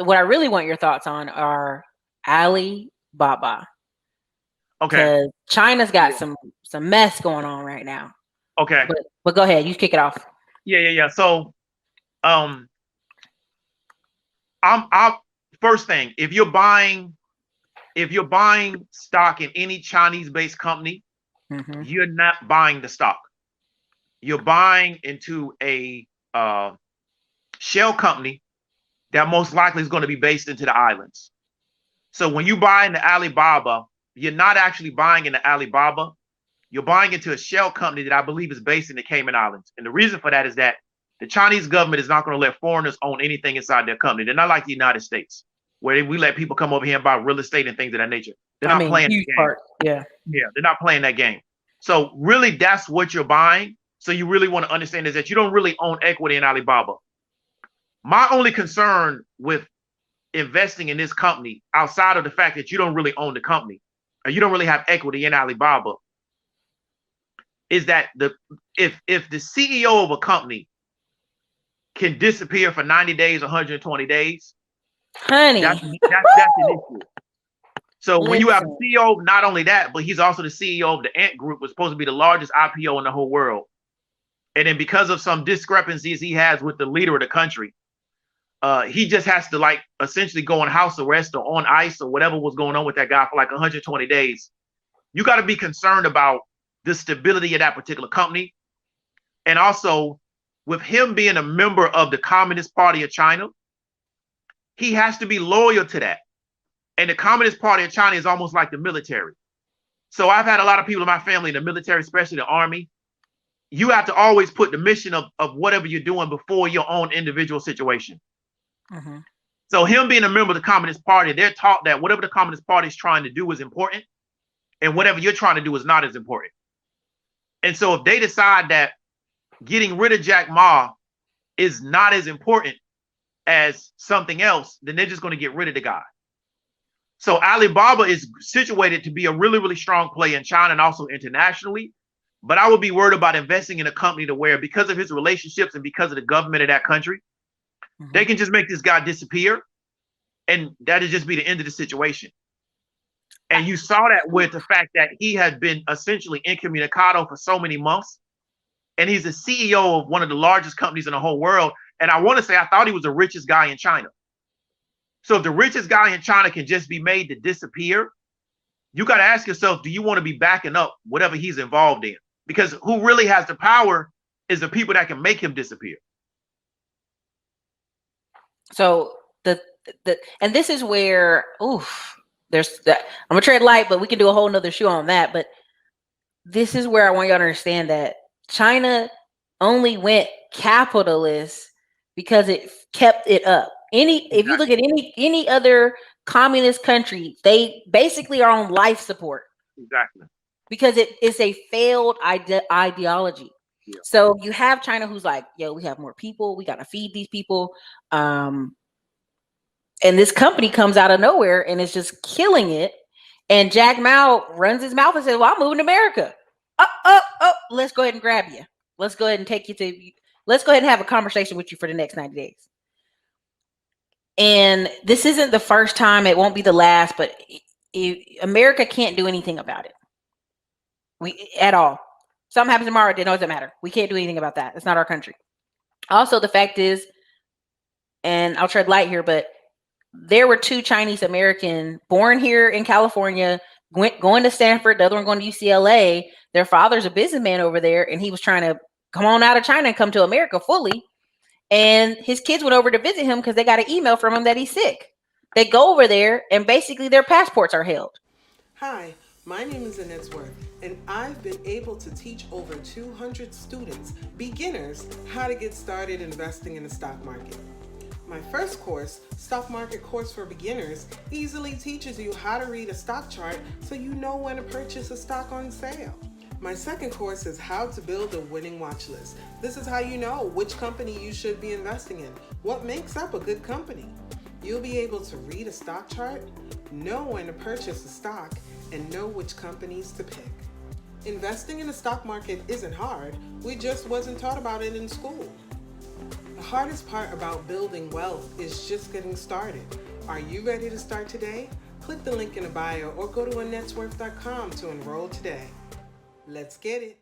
what I really want your thoughts on are Alibaba, Okay. because China's got Yeah. some mess going on right now. Okay. But go ahead, you kick it off. Yeah. So, um, I'm first thing, if you're buying stock in any Chinese-based company, Hmm. you're not buying the stock. You're buying into a shell company that most likely is going to be based into the islands. So when you buy into Alibaba, you're not actually buying into Alibaba. You're buying into a shell company that I believe is based in the Cayman Islands. And the reason for that is that the Chinese government is not going to let foreigners own anything inside their company. They're not like the United States, where we let people come over here and buy real estate and things of that nature. They're I not mean, playing huge the game. part. Yeah. Yeah, they're not playing that game. So really, that's what you're buying. So you really want to understand is that you don't really own equity in Alibaba. My only concern with investing in this company, outside of the fact that you don't really own the company or you don't really have equity in Alibaba, is that if the CEO of a company can disappear for 90 days, 120 days, that's Honey, that's an issue. So when you have a listen. CEO, not only that, but he's also the CEO of the Ant Group, was supposed to be the largest IPO in the whole world. And then because of some discrepancies he has with the leader of the country, he just has to like essentially go on house arrest or on ice or whatever was going on with that guy for like 120 days. You got to be concerned about the stability of that particular company. And also, with him being a member of the Communist Party of China, he has to be loyal to that. And the Communist Party of China is almost like the military. So I've had a lot of people in my family in the military, especially the army. You have to always put the mission of whatever you're doing before your own individual situation. Hmm. So him being a member of the Communist Party, they're taught that whatever the Communist Party is trying to do is important, and whatever you're trying to do is not as important. And so if they decide that getting rid of Jack Ma is not as important as something else, then they're just going to get rid of the guy. So Alibaba is situated to be a really, really strong play in China and also internationally. But I would be worried about investing in a company to where, because of his relationships and because of the government of that country, they Hmm. can just make this guy disappear, and that'd just be the end of the situation. And you saw that with the fact that he had been essentially incommunicado for so many months, and he's the CEO of one of the largest companies in the whole world. And I want to say, I thought he was the richest guy in China. So if the richest guy in China can just be made to disappear, you got to ask yourself, do you want to be backing up whatever he's involved in? Because who really has the power is the people that can make him disappear. So the and this is where, oof, there's that. I'm gonna tread light, but we can do a whole nother show on that. But this is where I want y'all to understand that China only went capitalist because it kept it up. If you look Exactly. at any other communist country, they basically are on life support Exactly. because it's a failed ideology. Yeah. So you have China who's like, yo, we have more people, we gotta feed these people. Um, and this company comes out of nowhere and is just killing it. And Jack Mao runs his mouth and says, "Well, I'm moving to America. Let's go ahead and grab you. Let's go ahead and take you to. Let's go ahead and have a conversation with you for the next 90 days." And this isn't the first time. It won't be the last. But America can't do anything about it. We at all. Something happens tomorrow. It doesn't matter. We can't do anything about that. It's not our country. Also, the fact is, and I'll tread light here, but there were two Chinese American born here in California, going to Stanford, the other one going to UCLA. Their father's a businessman over there, and he was trying to come on out of China and come to America fully. And his kids went over to visit him because they got an email from him that he's sick. They go over there, and basically their passports are held. Hi, my name is Annette Worth, and I've been able to teach over 200 students, beginners, how to get started investing in the stock market. My first course, Stock Market Course for Beginners, easily teaches you how to read a stock chart so you know when to purchase a stock on sale. My second course is How to Build a Winning Watch List. This is how you know which company you should be investing in, what makes up a good company. You'll be able to read a stock chart, know when to purchase a stock, and know which companies to pick. Investing in the stock market isn't hard, we just wasn't taught about it in school. hardest part about building wealth is just getting started. Are you ready to start today? Click the link in the bio or go to annetsworth.com to enroll today. Let's get it.